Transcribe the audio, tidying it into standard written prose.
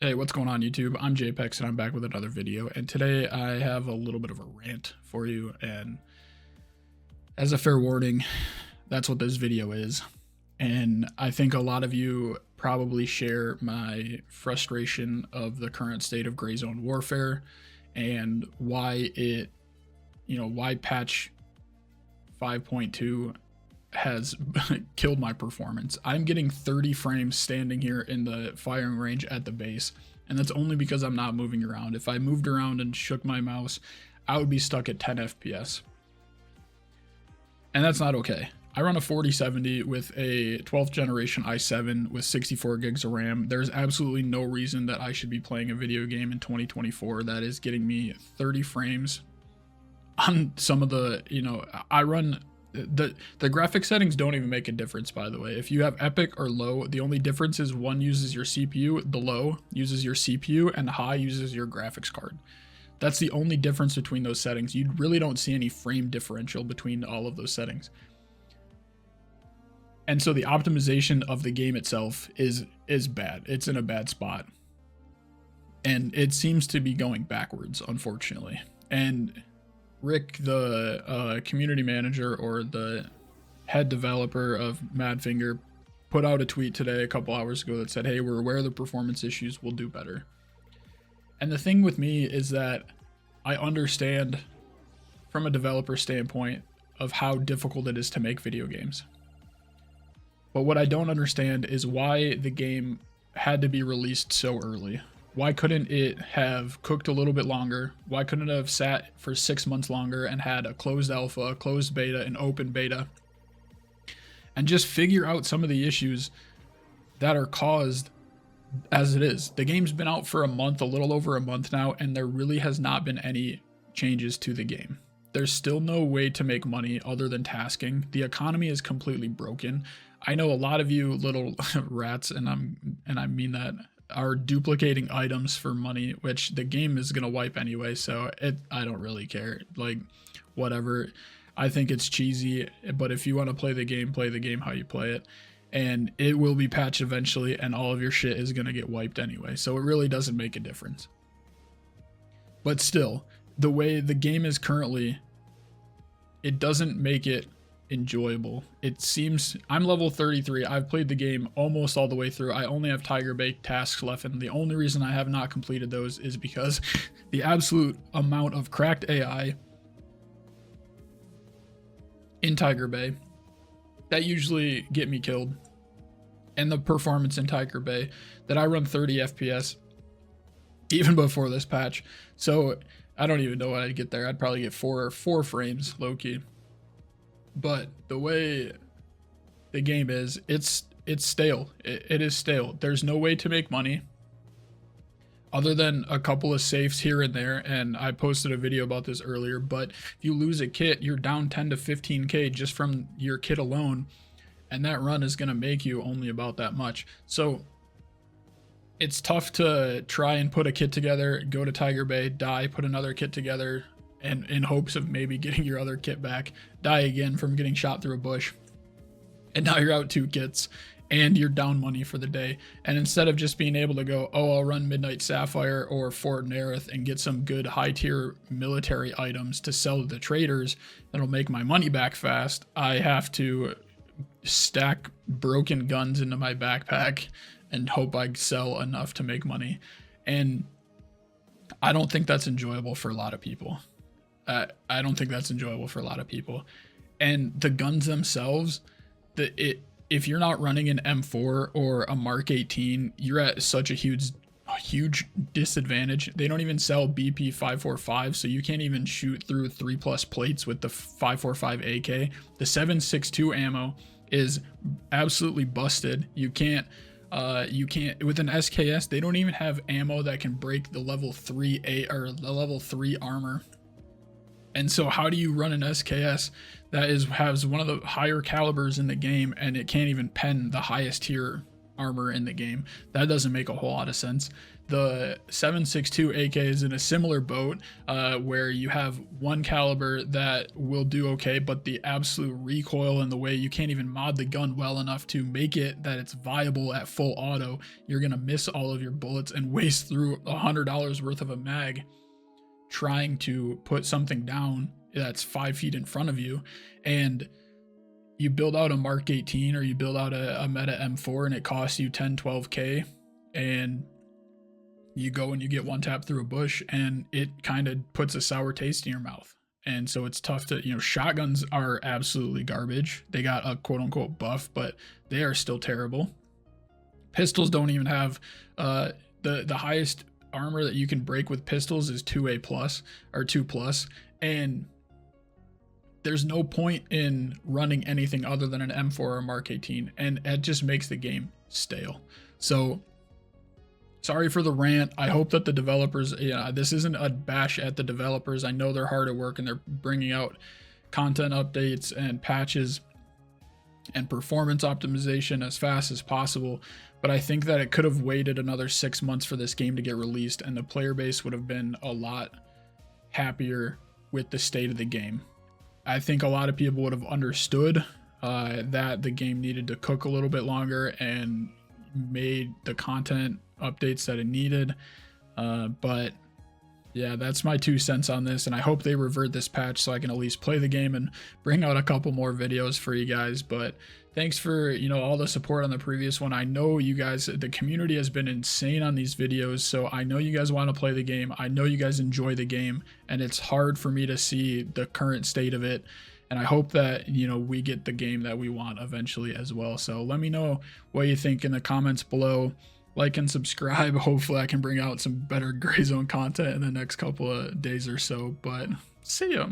Hey, what's going on YouTube? I'm JPEX and I'm back with another video, and today I have a little bit of a rant for you, and as a fair warning, that's what this video is. And I think a lot of you probably share my frustration of the current state of gray zone warfare and why patch 5.2 has killed my performance. I'm getting 30 frames standing here in the firing range at the base, and that's only because I'm not moving around. If I moved around and shook my mouse, I would be stuck at 10 FPS. And that's not okay. I run a 4070 with a 12th generation i7 with 64 gigs of RAM. There's absolutely no reason that I should be playing a video game in 2024 that is getting me 30 frames on some of the, I run the graphic settings don't even make a difference, by the way. If you have epic or low, the only difference is one uses your CPU, the low uses your CPU, and high uses your graphics card. That's the only difference between those settings. You really don't see any frame differential between all of those settings. And so the optimization of the game itself is bad. It's in a bad spot. And it seems to be going backwards, unfortunately. And Rick, the community manager or the head developer of Madfinger, put out a tweet today a couple hours ago that said, hey, we're aware of the performance issues, we'll do better. And the thing with me is that I understand from a developer standpoint of how difficult it is to make video games. But what I don't understand is why the game had to be released so early. Why couldn't it have cooked a little bit longer? Why couldn't it have sat for 6 months longer and had a closed alpha, a closed beta, an open beta, and just figure out some of the issues that are caused as it is? The game's been out for a month, a little over a month now, and there really has not been any changes to the game. There's still no way to make money other than tasking. The economy is completely broken. I know a lot of you little rats, and I mean that, are duplicating items for money, which the game is gonna wipe anyway, so I don't really care. Like, whatever. I think it's cheesy, but if you want to play the game how you play it, and it will be patched eventually, and all of your shit is gonna get wiped anyway, so it really doesn't make a difference. But still, the way the game is currently, it doesn't make it enjoyable. It seems, I'm level 33. I've played the game almost all the way through. I only have Tiger Bay tasks left, and the only reason I have not completed those is because the absolute amount of cracked AI in Tiger Bay that usually get me killed, and the performance in Tiger Bay that I run 30 FPS even before this patch. So I don't even know what I'd get there. I'd probably get four frames low key. But the way the game is, it's stale. It is stale. There's no way to make money other than a couple of safes here and there, and I posted a video about this earlier, but if you lose a kit, you're down 10 to 15k just from your kit alone, and that run is going to make you only about that much. So it's tough to try and put a kit together, go to Tiger Bay, die, put another kit together, and in hopes of maybe getting your other kit back, die again from getting shot through a bush, and now you're out 2 kits and you're down money for the day. And instead of just being able to go, oh, I'll run Midnight Sapphire or Fort Nerith and get some good high tier military items to sell to the traders that'll make my money back fast, I have to stack broken guns into my backpack and hope I sell enough to make money. And I don't think that's enjoyable for a lot of people. I don't think that's enjoyable for a lot of people. And the guns themselves, if you're not running an M4 or a Mark 18, you're at such a huge disadvantage. They don't even sell BP 545, so you can't even shoot through 3+ plates with the 545 AK. The 7.62 ammo is absolutely busted. You can't with an SKS, they don't even have ammo that can break the level 3 or the level 3 armor. And so how do you run an SKS that has one of the higher calibers in the game, and it can't even pen the highest tier armor in the game. That doesn't make a whole lot of sense. The 7.62 AK is in a similar boat, where you have one caliber that will do okay, but the absolute recoil and the way you can't even mod the gun well enough to make it that it's viable at full auto, you're gonna miss all of your bullets and waste through $100 worth of a mag trying to put something down that's 5 feet in front of you. And you build out a Mark 18 or you build out a meta M4 and it costs you 10, 12K, and you go and you get one tap through a bush and it kind of puts a sour taste in your mouth. And so it's tough to, shotguns are absolutely garbage. They got a quote unquote buff, but they are still terrible. Pistols don't even have, the highest armor that you can break with pistols is 2A plus or 2 plus. And there's no point in running anything other than an M4 or a Mark 18. And it just makes the game stale. So sorry for the rant. I hope that the developers, this isn't a bash at the developers. I know they're hard at work and they're bringing out content updates and patches and performance optimization as fast as possible. But I think that it could have waited another 6 months for this game to get released, and the player base would have been a lot happier with the state of the game. I think a lot of people would have understood that the game needed to cook a little bit longer and made the content updates that it needed. But yeah, that's my 2 cents on this, and I hope they revert this patch so I can at least play the game and bring out a couple more videos for you guys. But thanks for all the support on the previous one. I know you guys, the community has been insane on these videos, so I know you guys want to play the game. I know you guys enjoy the game, and it's hard for me to see the current state of it. And I hope that we get the game that we want eventually as well. So let me know what you think in the comments below. Like and subscribe. Hopefully I can bring out some better Gray Zone content in the next couple of days or so. But see ya.